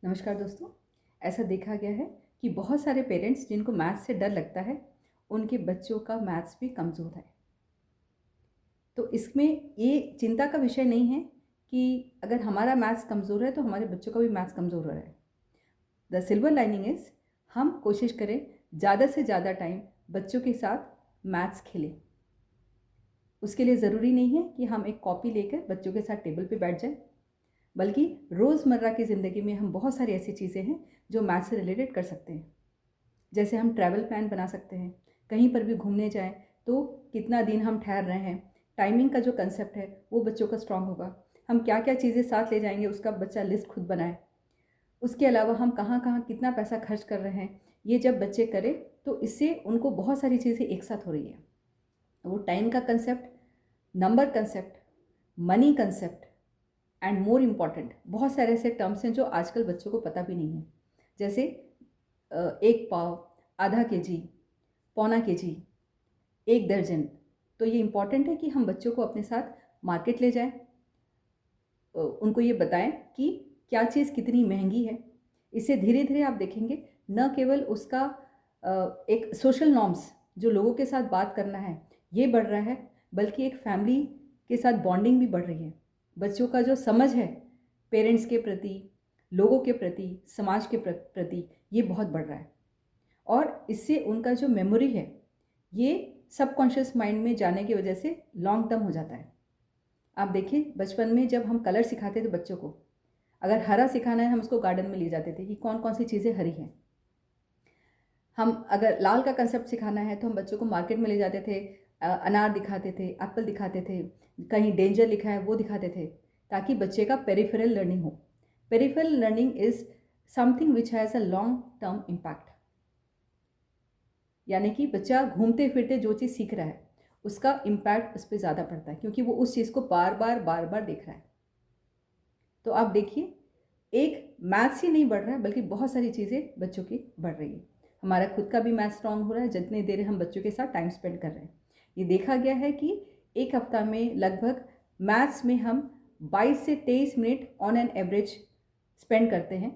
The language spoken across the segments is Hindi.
नमस्कार दोस्तों। ऐसा देखा गया है कि बहुत सारे पेरेंट्स जिनको मैथ्स से डर लगता है, उनके बच्चों का मैथ्स भी कमज़ोर है। तो इसमें ये चिंता का विषय नहीं है कि अगर हमारा मैथ्स कमज़ोर है तो हमारे बच्चों का भी मैथ्स कमज़ोर हो रहा है। द सिल्वर लाइनिंग इज़ हम कोशिश करें ज़्यादा से ज़्यादा टाइम बच्चों के साथ मैथ्स खेलें। उसके लिए ज़रूरी नहीं है कि हम एक कॉपी लेकर बच्चों के साथ टेबल पे बैठ जाएँ, बल्कि रोज़मर्रा की ज़िंदगी में हम बहुत सारी ऐसी चीज़ें हैं जो मैथ्स से रिलेटेड कर सकते हैं। जैसे हम ट्रैवल प्लान बना सकते हैं, कहीं पर भी घूमने जाएँ तो कितना दिन हम ठहर रहे हैं, टाइमिंग का जो कंसेप्ट है वो बच्चों का स्ट्रॉन्ग होगा। हम क्या-क्या चीज़ें साथ ले जाएँगे उसका बच्चा लिस्ट खुद बनाए। उसके अलावा हम कहाँ-कहाँ कितना पैसा खर्च कर रहे हैं, ये जब बच्चे करें तो इससे उनको बहुत सारी चीज़ें एक साथ हो रही है। वो टाइम का concept, number concept, money concept and more important बहुत सारे ऐसे टर्म्स हैं जो आजकल बच्चों को पता भी नहीं है। जैसे 1 पाव, आधा केजी, पौना केजी, 1 दर्जन। तो ये इम्पॉर्टेंट है कि हम बच्चों को अपने साथ मार्केट ले जाएँ, उनको ये बताएँ कि क्या चीज़ कितनी महँगी है। इससे धीरे-धीरे आप देखेंगे न केवल उसका एक सोशल नॉर्म्स जो लोगों के साथ बात करना है, ये बढ़ रहा है, बल्कि एक फैमिली के साथ बॉन्डिंग भी बढ़ रही है। बच्चों का जो समझ है पेरेंट्स के प्रति, लोगों के प्रति, समाज के प्रति, ये बहुत बढ़ रहा है। और इससे उनका जो मेमोरी है, ये सबकॉन्शियस माइंड में जाने की वजह से लॉन्ग टर्म हो जाता है। आप देखिए बचपन में जब हम कलर सिखाते थे बच्चों को, अगर हरा सिखाना है हम उसको गार्डन में ले जाते थे कि कौन-कौन सी चीज़ें हरी हैं। हम अगर लाल का कंसेप्ट सिखाना है तो हम बच्चों को मार्केट में ले जाते थे, अनार दिखाते थे, एप्पल दिखाते थे, कहीं डेंजर लिखा है वो दिखाते थे, ताकि बच्चे का पेरिफेरल लर्निंग हो। Peripheral learning is something which has a long term impact. यानी कि बच्चा घूमते-फिरते जो चीज़ सीख रहा है, उसका इम्पैक्ट उस पे ज़्यादा पड़ता है क्योंकि वो उस चीज़ को बार-बार, बार-बार देख रहा है। तो आप देखिए, एक मैथ्स ही नहीं बढ़ रहा है बल्कि बहुत सारी चीज़ें बच्चों की बढ़ रही है। हमारा खुद का भी मैथ्स स्ट्रॉन्ग हो रहा है जितनी देर हम बच्चों के साथ टाइम स्पेंड कर रहे हैं। ये देखा गया है कि 1 हफ्ता में लगभग मैथ्स में हम 22 से 23 minute on an average spend करते हैं,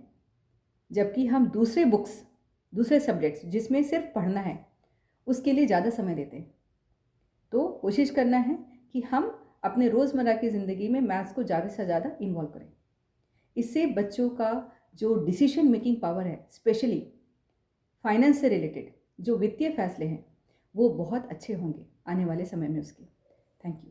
जबकि हम दूसरे सब्जेक्ट्स जिसमें सिर्फ पढ़ना है, उसके लिए ज़्यादा समय देते हैं। तो कोशिश करना है कि हम अपने रोज़मर्रा की ज़िंदगी में मैथ्स को ज़्यादा से ज़्यादा इन्वॉल्व करें। इससे बच्चों का जो डिसीजन मेकिंग पावर है, स्पेशली फाइनेंस से रिलेटेड जो वित्तीय फैसले हैं, वो बहुत अच्छे होंगे आने वाले समय में उसके। Thank you.